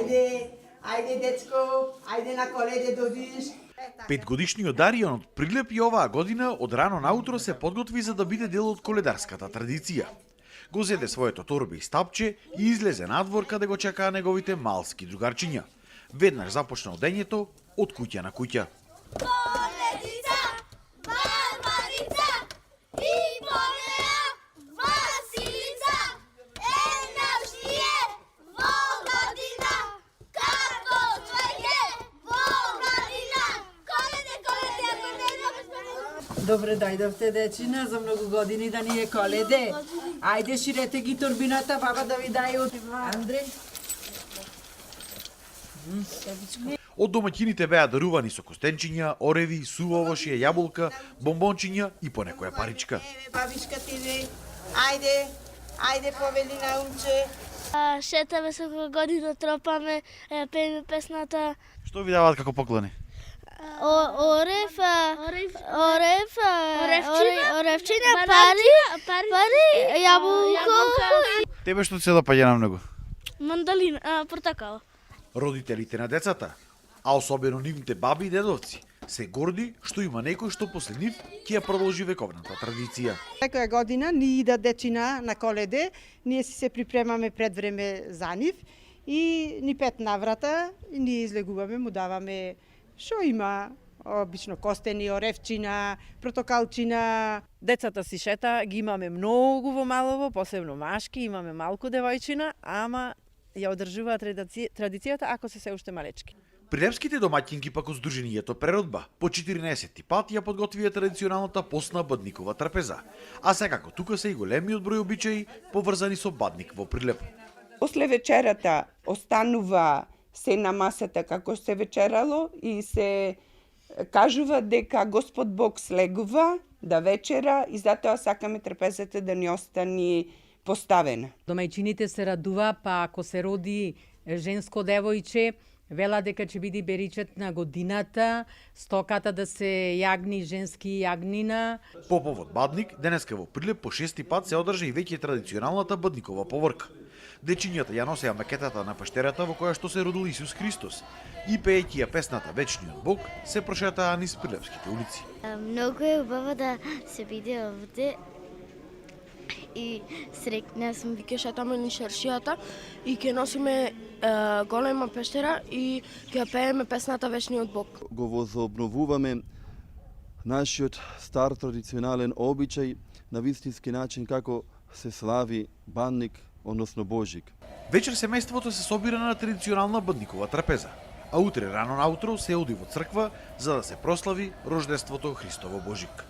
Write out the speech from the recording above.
Ајде дечко, ајде на коледе додиш. Петгодишниот Даријан од Прилеп и оваа година од рано наутро се подготви за да биде дел од коледарската традиција. Го зеде своето торбе и стапче и излезе надвор каде го чекаа неговите малски другарчиња. Веднаш започнал дењето од куќа на куќа. Коледица, Барбарица и полеа Василица, еднашније во градина, како цвеќе во градина. Коледе, Добре дојдовте, дечина, за многу години да ни е коледе. Ајде, ширете ги торбината, баба да ви дај од Андре. Од домаќините беа дарувани со костенчиња, ореви, сува овошје, јаболка, бомбончиња и по некоја паричка. Бабишка ти ве, ајде повели на умче. Шетаме секоја година, тропаме, пееме песната Што ви даваат како поклони? оревчина, пари, јаболко. Тебе што се допаѓа на многу? Мандалина, портакал. Родителите на децата, а особено нивните баби и дедовци, се горди што има некој што после нив ќе ја продолжи вековната традиција. Секоја година ни ида дечина на коледе, ние си се припремаме пред време за нив и ни 5 наврата и ние излегуваме, му даваме што има, обично костени, оревчина, протокалчина. Децата си шета, ги имаме многу во Малово, посебно машки, имаме малку девојчина, ама ја одржуваат традицијата ако се уште малечки. Прилепските домаќинки пак од Сдруженијето Преродба по 14 пат ја подготвија традиционалната постна бадникова трпеза, а секако тука се и големиот број обичаи поврзани со бадник во Прилеп. После вечерата останува се на масата како се вечерало и се кажува дека Господ Бог слегува да вечера и затоа сакаме трпезата да ни остани поставена. Домајчините се радува, па ако се роди женско девојче, вела дека ќе биде беричет на годината, стоката да се јагни женски јагнина. По повод бадник, денеска во Прилеп по 6 пат се одржа и веќе традиционалната бадникова поврка. Дечињата ја носеа макетата на пештерата во која што се родил Исус Христос и пеејќи ја песната Вечниот Бог се прошетаа низ прилепските улици. Многу е убаво да се биде овде и срекна сум виќе шетаме низ шаршијата и ќе носиме голема пештера и ќе пееме песната Вечниот Бог. Го возобновуваме нашиот стар традиционален обичај на вистински начин како се слави банник, односно Божик. Вечер семејството се собира на традиционална бадникова трапеза, а утре рано наутро се оди во црква за да се прослави рождеството Христово Божик.